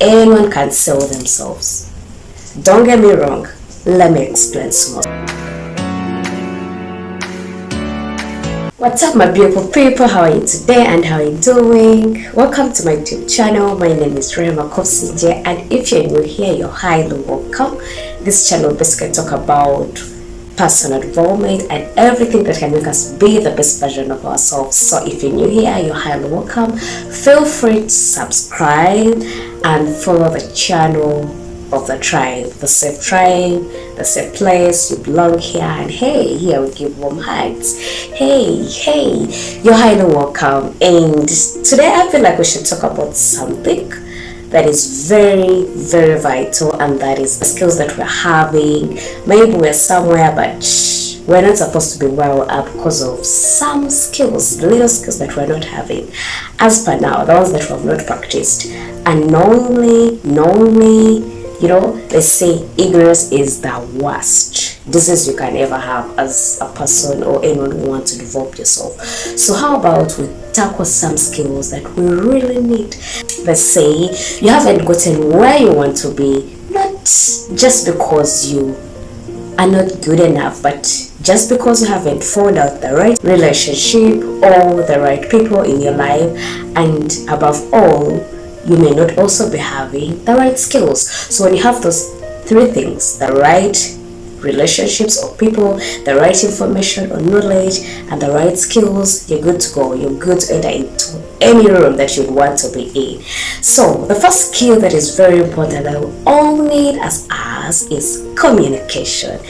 Anyone can sell themselves. Don't get me wrong, let me explain some more. What's up, my beautiful people? How are you today and how are you doing? Welcome to my YouTube channel. My name is Rehemah Kobusingye, and if you're new here, you're highly welcome. This channel basically talk about personal development and everything that can make us be the best version of ourselves. So if you're new here, you're highly welcome. Feel free to subscribe and follow the channel of the tribe, the safe place. You belong here, and hey, here we give warm hugs. Hey, you're highly welcome. And today I feel like we should talk about something that is very, very vital, and that is the skills that we're having. Maybe we're somewhere, but we're not supposed to be where we are because of some skills, little skills that we're not having. As per now, those that we have not practiced, and knowingly, they say ignorance is the worst disease you can ever have as a person or anyone who wants to develop yourself. So how about we tackle some skills that we really need? Let's say you haven't gotten where you want to be, not just because you are not good enough, but just because you haven't found out the right relationship or the right people in your life, and above all, you may not also be having the right skills. So when you have those three things, the right relationships or people, the right information or knowledge, and the right skills, you're good to go. You're good to enter into any room that you'd want to be in. So the first skill that is very important that we all need as us is communication.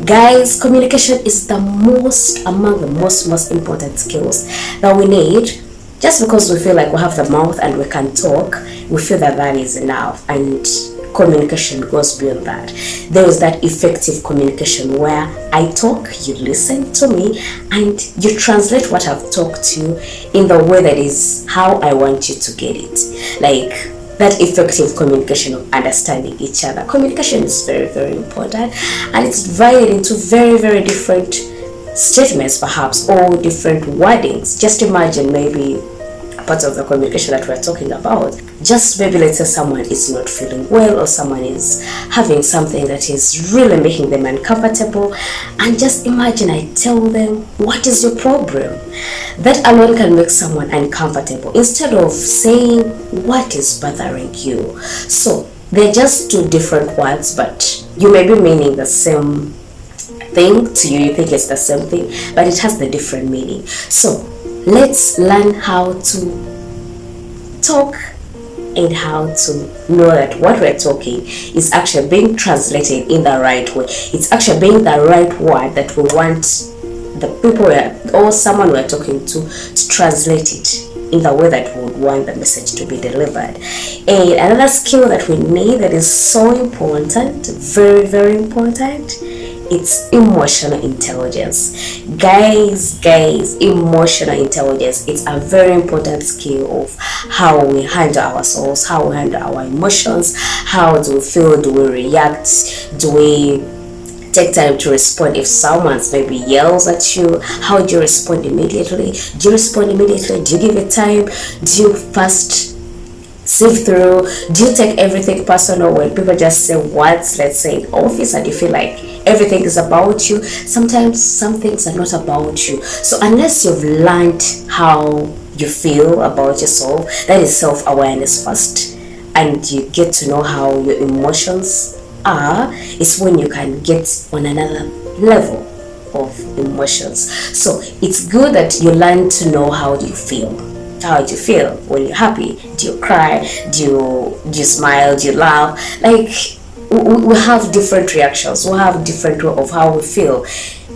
Guys, communication is among the most important skills that we need. Just because we feel like we have the mouth and we can talk, we feel that is enough, and communication goes beyond that. There is that effective communication where I talk, you listen to me, and you translate what I've talked to you in the way that is how I want you to get it. Like that effective communication of understanding each other. Communication is very, very important, and it's divided into very, very different statements, perhaps, or different wordings. Just imagine maybe part of the communication that we're talking about. Just maybe let's say someone is not feeling well, or someone is having something that is really making them uncomfortable, and just imagine I tell them, what is your problem? That alone can make someone uncomfortable, instead of saying what is bothering you. So they're just two different words, but you may be meaning the same thing. To you think it's the same thing, but it has the different meaning. So let's learn how to talk and how to know that what we're talking is actually being translated in the right way. It's actually being the right word that we want the people or someone we're talking to translate it in the way that we would want the message to be delivered. And another skill that we need that is so important, very, very important, it's emotional intelligence. Guys, emotional intelligence, it's a very important skill of how we handle ourselves, how we handle our emotions. How do we feel? Do we react? Do we take time to respond if someone maybe yells at you? How do you respond immediately? Do you respond immediately? Do you give it time? Do you first sift through? Do you take everything personal when people just say words, let's say in office, and you feel like everything is about you? Sometimes some things are not about you. So unless you've learned how you feel about yourself, that is self-awareness first, and you get to know how your emotions are, is when you can get on another level of emotions. So it's good that you learn to know how do you feel. How do you feel when you're happy? Do you cry? Do you smile? Do you laugh? Like, we have different reactions. We have different way of how we feel.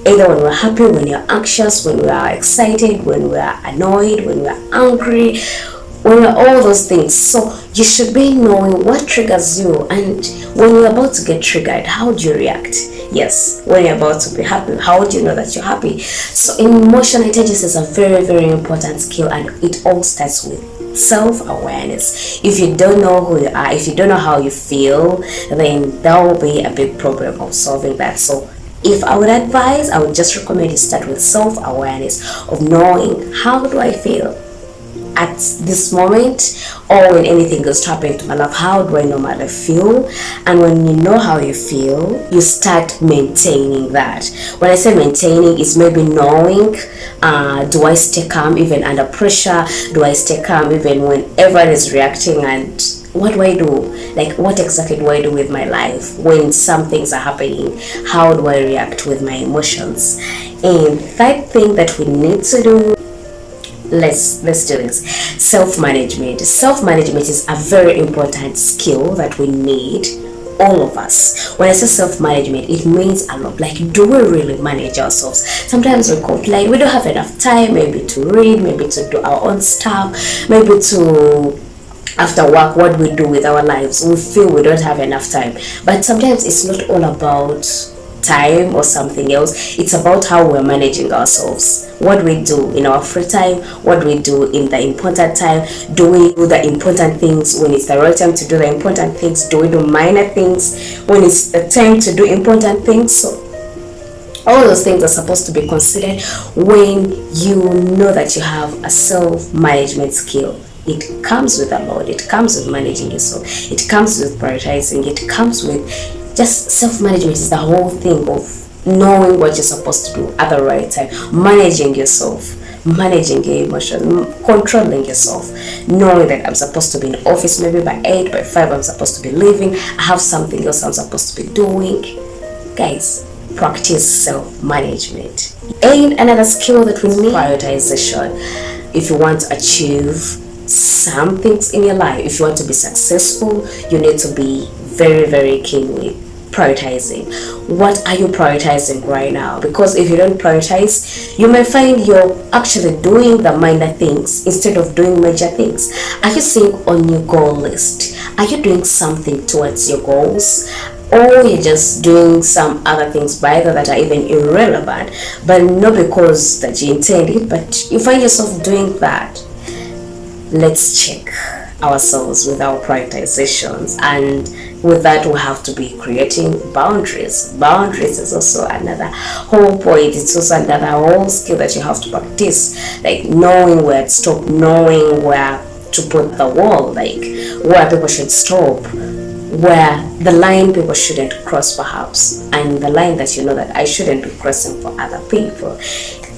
Either when we're happy, when you're anxious, when we are excited, when we are annoyed, when we are angry, when we're all those things. So you should be knowing what triggers you, and when you're about to get triggered, how do you react? Yes, when you're about to be happy, how do you know that you're happy? So emotional intelligence is a very, very important skill, and it all starts with self-awareness. If you don't know who you are, if you don't know how you feel, then there will be a big problem of solving that. So if I would advise, I would just recommend you start with self-awareness of knowing, how do I feel? at this moment, or when anything goes happening to my life, how do I normally feel? And when you know how you feel, you start maintaining that. When I say maintaining, it's maybe knowing, do I stay calm even under pressure? Do I stay calm even when everyone is reacting? And what do I do? Like, what exactly do I do with my life when some things are happening? How do I react with my emotions? And that thing that we need to do, let's do this. Self-management is a very important skill that we need, all of us. When I say self-management, it means a lot. Like, do we really manage ourselves? Sometimes we complain we don't have enough time, maybe to read, maybe to do our own stuff, maybe to, after work, what we do with our lives, we feel we don't have enough time. But sometimes it's not all about time or something else. It's about how we're managing ourselves, what we do in our free time, what we do in the important time. Do we do the important things when it's the right time to do the important things? Do we do minor things when it's the time to do important things? So all those things are supposed to be considered when you know that you have a self-management skill. It comes with a lot. It comes with managing yourself. It comes with prioritizing. It comes with just self-management. Is the whole thing of knowing what you're supposed to do at the right time, managing yourself, managing your emotion, controlling yourself, knowing that I'm supposed to be in office maybe by 8, by 5 I'm supposed to be leaving, I have something else I'm supposed to be doing. Guys, practice self-management. And another skill that we need, prioritization. If you want to achieve some things in your life, if you want to be successful, you need to be very, very keen with prioritizing. What are you prioritizing right now? Because if you don't prioritize, you may find you're actually doing the minor things instead of doing major things. Are you seeing on your goal list? Are you doing something towards your goals? Or you're just doing some other things by that are even irrelevant, but not because that you intended, but you find yourself doing that. Let's check ourselves with our prioritizations, and with that we have to be creating boundaries. Boundaries is also another whole point. It's also another whole skill that you have to practice, like knowing where to stop, knowing where to put the wall, like where people should stop, where the line people shouldn't cross perhaps, and the line that you know that I shouldn't be crossing for other people.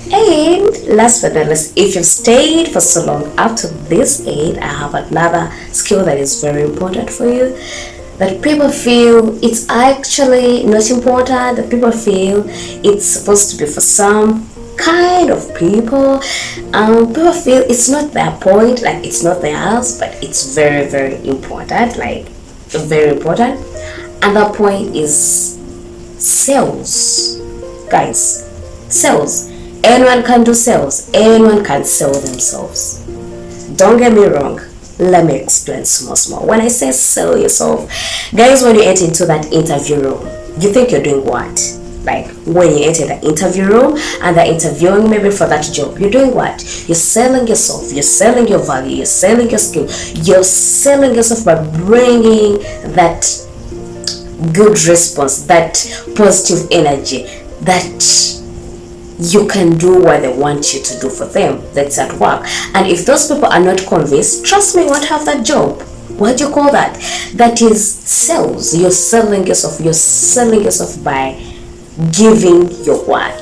And last but not least, if you've stayed for so long up to this age, I have another skill that is very important for you, that people feel it's actually not important, that people feel it's supposed to be for some kind of people. People feel it's not their point, like it's not theirs, but it's very, very important, like very important. And that point is sales. Guys, sales. Anyone can do sales. Anyone can sell themselves. Don't get me wrong. Let me explain small. When I say sell yourself, guys, when you enter into that interview room, you think you're doing what? Like when you enter the interview room and they're interviewing maybe for that job, you're doing what? You're selling yourself. You're selling your value. You're selling your skill. You're selling yourself by bringing that good response, that positive energy, that you can do what they want you to do for them. That's at work. And if those people are not convinced, trust me, you won't have that job. What do you call that? That is sales. You're selling yourself. You're selling yourself by giving your what.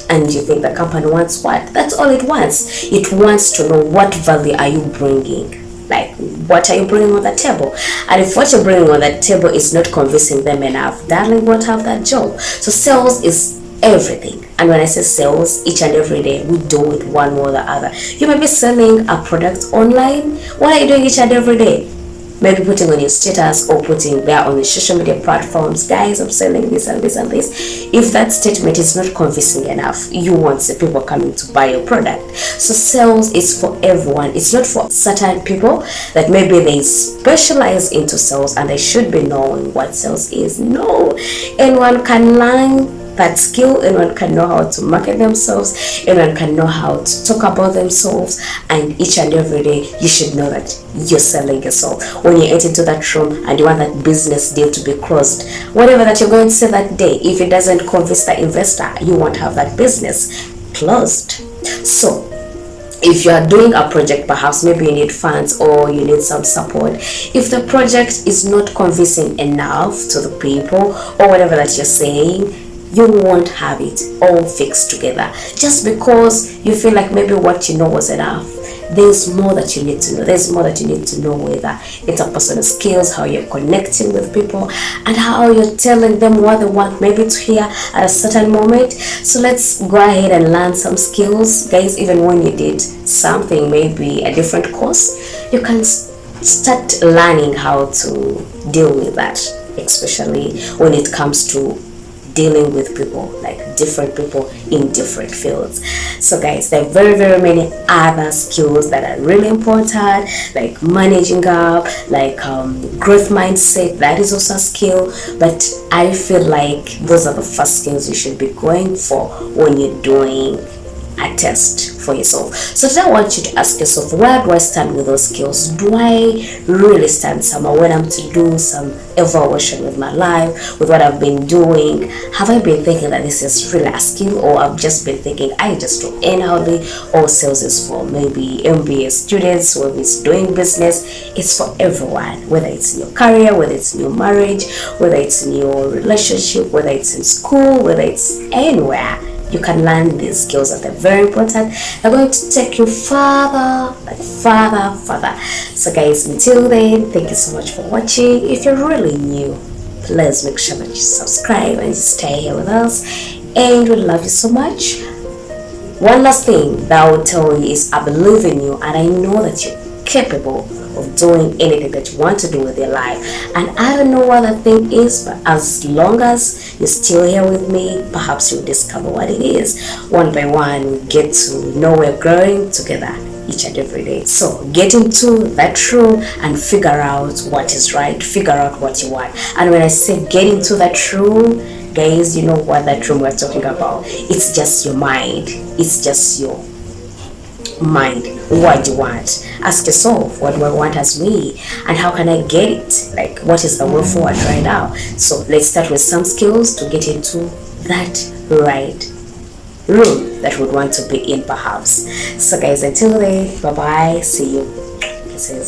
And you think the company wants what? That's all it wants. It wants to know what value are you bringing. Like, what are you bringing on the table? And if what you're bringing on the table is not convincing them enough, darling, won't have that job. So sales is everything. And when I say sales, each and every day we do it one way or the other. You may be selling a product online. What are you doing each and every day? Maybe putting on your status or putting there on the social media platforms, guys, I'm selling this and this and this. If that statement is not convincing enough, you won't see people coming to buy your product. So sales is for everyone. It's not for certain people that maybe they specialize into sales and they should be knowing what sales is. No, anyone can learn that skill. Anyone can know how to market themselves. Anyone can know how to talk about themselves. And each and every day you should know that you're selling yourself. When you enter into that room and you want that business deal to be closed, whatever that you're going to say that day, if it doesn't convince the investor, you won't have that business closed. So if you are doing a project, perhaps maybe you need funds or you need some support. If the project is not convincing enough to the people or whatever that you're saying, you won't have it all fixed together just because you feel like maybe what you know was enough. There's more that you need to know. There's more that you need to know, whether interpersonal skills, how you're connecting with people, and how you're telling them what they want maybe to hear at a certain moment. So let's go ahead and learn some skills, guys. Even when you did something, maybe a different course, you can start learning how to deal with that, especially when it comes to dealing with people, like different people in different fields. So guys, there are very many other skills that are really important, like managing up, like growth mindset. That is also a skill, but I feel like those are the first skills you should be going for when you're doing a test for yourself. So today I want you to ask yourself, where do I stand with those skills? Do I really stand somewhere when I'm to do some evaluation with my life, with what I've been doing? Have I been thinking that this is really a skill, or I've just been thinking I just do anyhow? All sales is for maybe MBA students, whether it's doing business, it's for everyone, whether it's in your career, whether it's in your marriage, whether it's in your relationship, whether it's in school, whether it's anywhere. You can learn these skills that are very important. They're going to take you further, like further. So guys, until then, thank you so much for watching. If you're really new, please make sure that you subscribe and stay here with us, and we love you so much. One last thing that I will tell you is, I believe in you and I know that you're capable of doing anything that you want to do with your life. And I don't know what that thing is, but as long as you're still here with me, perhaps you'll discover what it is. One by one, we get to know we're growing together each and every day. So get into that room and figure out what is right, figure out what you want. And when I say get into that room, guys, you know what that room we're talking about. It's just your mind. It's just your mind. What do you want? Ask yourself, what do I want as me, and how can I get it? Like, what is the way forward right now? So let's start with some skills to get into that right room that would want to be in, perhaps. So guys, until then, bye bye, see you. Kisses.